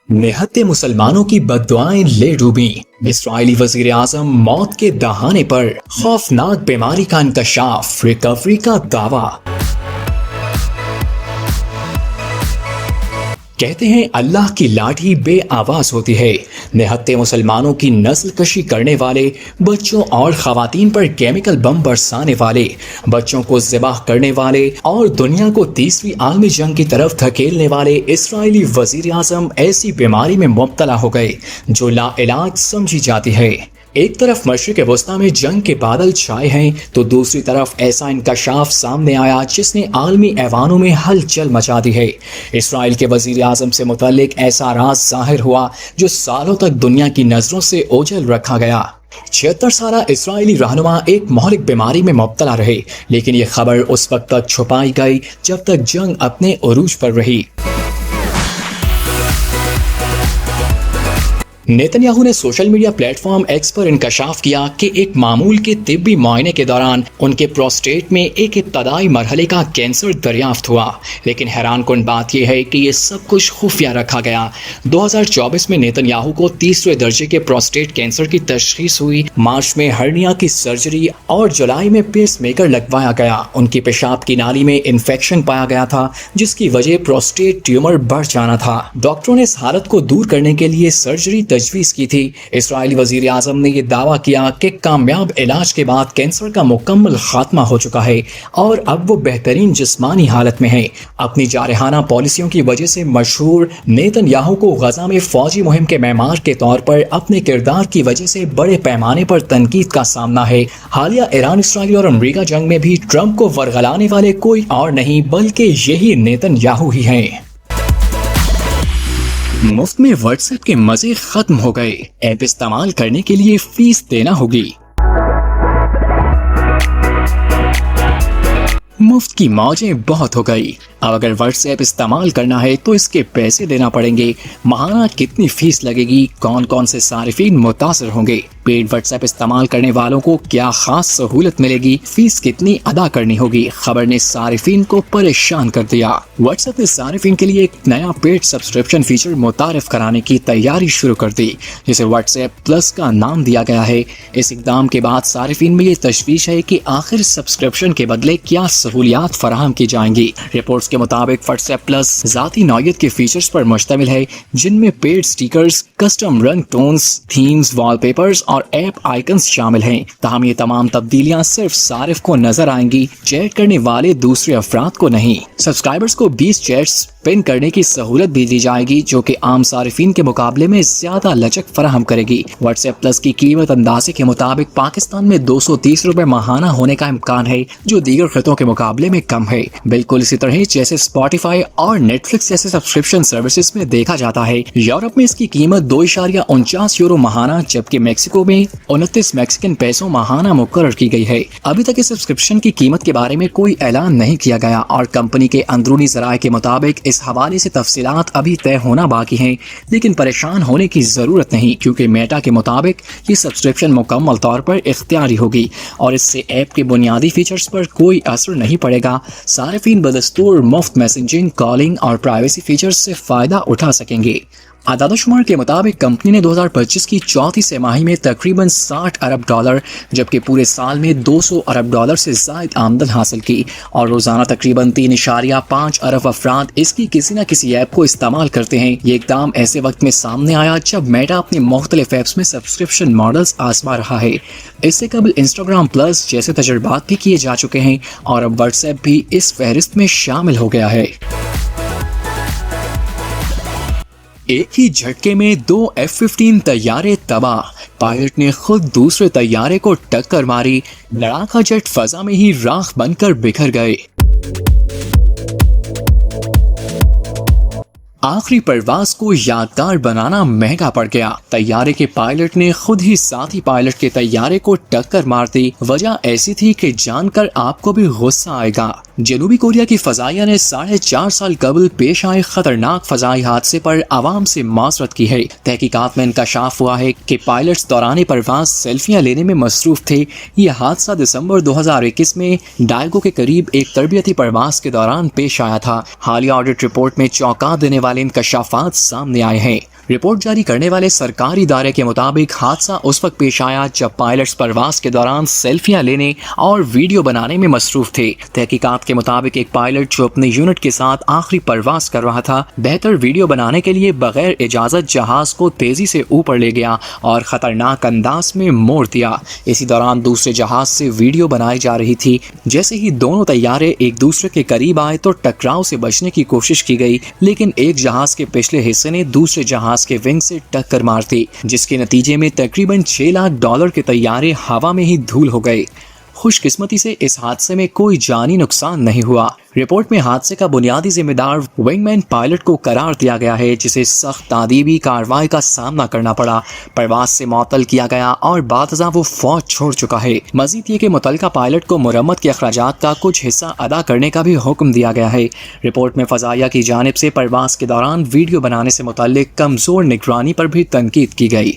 निहत्ते मुसलमानों की बद्दुआएं ले डूबी। इस्राइली वजीर आजम मौत के दहाने पर, खौफनाक बीमारी का इंकशाफ, रिकवरी का दावा। कहते हैं अल्लाह की लाठी बे आवाज होती है। निहत्ते मुसलमानों की नस्ल कशी करने वाले, बच्चों और खवातीन पर केमिकल बम बरसाने वाले, बच्चों को ज़िबाह करने वाले और दुनिया को तीसरी आलमी जंग की तरफ धकेलने वाले इस्राइली वजीर आजम ऐसी बीमारी में मुब्तला हो गए जो लाइलाज समझी जाती है। एक तरफ मशरिक़ वस्ता में जंग के बादल छाए हैं तो दूसरी तरफ ऐसा इंकशाफ सामने आया जिसने आलमी ऐवानों में हलचल मचा दी है। इस्राइल के वजीर आज़म से मुतल्लिक ऐसा राज ज़ाहिर हुआ जो सालों तक दुनिया की नज़रों से ओझल रखा गया। 76 साला इस्राइली रहनुमा एक महलिक बीमारी में मुब्तला रहे, लेकिन ये खबर उस वक्त तक छुपाई गई जब तक जंग अपने उरूज पर रही। नेतन्याहू ने सोशल मीडिया प्लेटफॉर्म एक्स पर इंकशाफ किया कि एक मामूल के तिब्बी मुआयने के दौरान उनके प्रोस्टेट में एक इब्तदाई मरहले का कैंसर दरियाफ्त हुआ, लेकिन हैरानकुन बात यह है कि ये सब कुछ खुफिया रखा गया। 2024 में नेतन्याहू को तीसरे दर्जे के प्रोस्टेट कैंसर की तशखीस हुई। मार्च में हर्निया की सर्जरी और जुलाई में पेस मेकर लगवाया गया। उनकी पेशाब की नाली में इन्फेक्शन पाया गया था जिसकी वजह प्रोस्टेट ट्यूमर बढ़ जाना था। डॉक्टरों ने इस हालत को दूर करने के लिए सर्जरी तजवीज़ की थी। इस्राइली वज़ीर आज़म ने यह दावा किया कि कामयाब इलाज के बाद कैंसर का मुकम्मल खात्मा हो चुका है और अब वो बेहतरीन जिस्मानी हालत में है। अपनी जारहाना पॉलिसियों की वजह से मशहूर नेतन्याहू को गजा में फौजी मुहिम के मेमार के तौर पर अपने किरदार की वजह से बड़े पैमाने पर तनकीद का सामना है। हालिया ईरान, इसराइल और अमरीका जंग में भी ट्रंप को वरगलाने वाले कोई और नहीं बल्कि यही नेतन्याहू ही हैं। मुफ्त में व्हाट्सएप के मजे खत्म हो गए, ऐप इस्तेमाल करने के लिए फीस देना होगी। मुफ्त की मौजें बहुत हो गई, अब अगर व्हाट्सएप इस्तेमाल करना है तो इसके पैसे देना पड़ेंगे। माहाना कितनी फीस लगेगी, कौन कौन से सारिफीन मुतासर होंगे, पेड व्हाट्सएप इस्तेमाल करने वालों को क्या खास सहूलत मिलेगी, फीस कितनी अदा करनी होगी। खबर ने सारिफीन को परेशान कर दिया। व्हाट्सएप ने सारिफीन के लिए एक नया पेड सब्सक्रिप्शन फीचर मुतारिफ कराने की तैयारी शुरू कर दी, जिसे व्हाट्सएप प्लस का नाम दिया गया है। इस इकदाम के बाद सारिफीन में ये तशवीश है कि आखिर सब्सक्रिप्शन के बदले क्या सहूलियात फराहम की जाएंगी। रिपोर्ट्स के मुताबिक व्हाट्सएप प्लस जाती नौयत के फीचर्स पर मुश्तमिल है, जिनमें पेड स्टिकर्स, कस्टम रंग टोन्स, थीम्स, वॉलपेपर्स और ऐप आइकन्स शामिल हैं। ताहम ये तमाम तब्दीलियां सिर्फ सारिफ को नजर आएंगी, चैट करने वाले दूसरे अफराद को नहीं। सब्सक्राइबर्स को 20 चैट्स पिन करने की सहूलत भी दी जाएगी, जो कि आम सारिफीन के मुकाबले में ज्यादा लचक फराहम करेगी। व्हाट्सएप प्लस की कीमत अंदाजे के मुताबिक पाकिस्तान में 230 रुपए माहाना होने का इम्कान है, जो दीगर खितों के मुकाबले में कम है। बिल्कुल इसी तरह जैसे स्पॉटिफाई और नेटफ्लिक्स जैसे सब्सक्रिप्शन सर्विसेज में देखा जाता है। यूरोप में इसकी कीमत 2.49 यूरो माहाना, जबकि मेक्सिको में 29 मैक्सिकन पैसों माहाना मुकर्रर की गई है। अभी तक इस सब्सक्रिप्शन की कीमत के बारे में कोई ऐलान नहीं किया गया और कंपनी के अंदरूनी ज़राए के मुताबिक इस हवाले से तफसीलात अभी तय होना बाकी हैं, लेकिन परेशान होने की जरूरत नहीं, क्योंकि मेटा के मुताबिक ये सब्सक्रिप्शन मुकम्मल तौर पर इख्तियारी होगी और इससे ऐप के बुनियादी फीचर्स पर कोई असर नहीं पड़ेगा। सारिफीन बदस्तूर मुफ्त मैसेजिंग, कॉलिंग और प्राइवेसी फीचर्स से फायदा उठा सकेंगे। आदादोशुमार के मुताबिक कंपनी ने 2025 की चौथी तिमाही में तकरीबन 60 अरब डॉलर, जबकि पूरे साल में 200 अरब डॉलर से ज़ायद आमदन हासिल की और रोजाना तकरीबन 3.5 अरब अफराद इसकी किसी न किसी ऐप को इस्तेमाल करते हैं। ये इकदाम ऐसे वक्त में सामने आया जब मेटा अपने मुख्तलिफ ऐप्स में सब्सक्रिप्शन मॉडल्स आजमा रहा है। इससे कबल इंस्टाग्राम प्लस जैसे तजुर्बात भी किए जा चुके हैं और अब व्हाट्सएप भी इस फहरिस्त में शामिल हो गया है। एक ही झटके में 2 F-15 तैयारे तबाह, पायलट ने खुद दूसरे तैयारे को टक्कर मारी, लड़ाका जेट फजा में ही राख बनकर बिखर गए। आखिरी परवाज को यादगार बनाना महंगा पड़ गया। तैयारे के पायलट ने खुद ही साथी पायलट के तैयारे को टक्कर मार दी। वजह ऐसी थी कि जानकर आपको भी गुस्सा आएगा। जनूबी कोरिया की फजाइया ने 4.5 साल कबल पेश आए खतरनाक फजाई हादसे पर आवाम से माजरत की है। तहकीकात में इंकशाफ हुआ है कि पायलट्स दौरान परवाज सेल्फियां लेने में मसरूफ थे। ये हादसा दिसंबर 2021 में डायगो के करीब एक तरबियती परवाज के दौरान पेश आया था। हालिया ऑडिट रिपोर्ट में चौंका देने वाले इंकशाफात सामने आए हैं। رپورٹ جاری کرنے والے سرکاری ادارے کے مطابق حادثہ اس وقت پیش آیا جب پائلٹس پرواز کے دوران سیلفیاں لینے اور ویڈیو بنانے میں مصروف تھے۔ تحقیقات کے مطابق ایک پائلٹ جو اپنے یونٹ کے ساتھ آخری پرواز کر رہا تھا، بہتر ویڈیو بنانے کے لیے بغیر اجازت جہاز کو تیزی سے اوپر لے گیا اور خطرناک انداز میں موڑ دیا۔ اسی دوران دوسرے جہاز سے ویڈیو بنائی جا رہی تھی۔ جیسے ہی دونوں طیارے ایک دوسرے کے قریب آئے تو ٹکراؤ سے بچنے کی کوشش کی گئی، لیکن ایک جہاز کے پچھلے حصے نے دوسرے جہاز کے ونگ سے ٹکر مار دی، جس کے نتیجے میں تقریباً $6 لاکھ کے طیارے ہوا میں ہی دھول ہو گئے۔ خوش قسمتی سے اس حادثے میں کوئی جانی نقصان نہیں ہوا۔ رپورٹ میں حادثے کا بنیادی ذمہ دار ونگ مین پائلٹ کو قرار دیا گیا ہے، جسے سخت تعدیبی کارروائی کا سامنا کرنا پڑا، پرواز سے معطل کیا گیا اور بعد ازاں وہ فوج چھوڑ چکا ہے۔ مزید یہ کہ متعلقہ پائلٹ کو مرمت کے اخراجات کا کچھ حصہ ادا کرنے کا بھی حکم دیا گیا ہے۔ رپورٹ میں فضائیہ کی جانب سے پرواز کے دوران ویڈیو بنانے سے متعلق کمزور نگرانی پر بھی تنقید کی گئی۔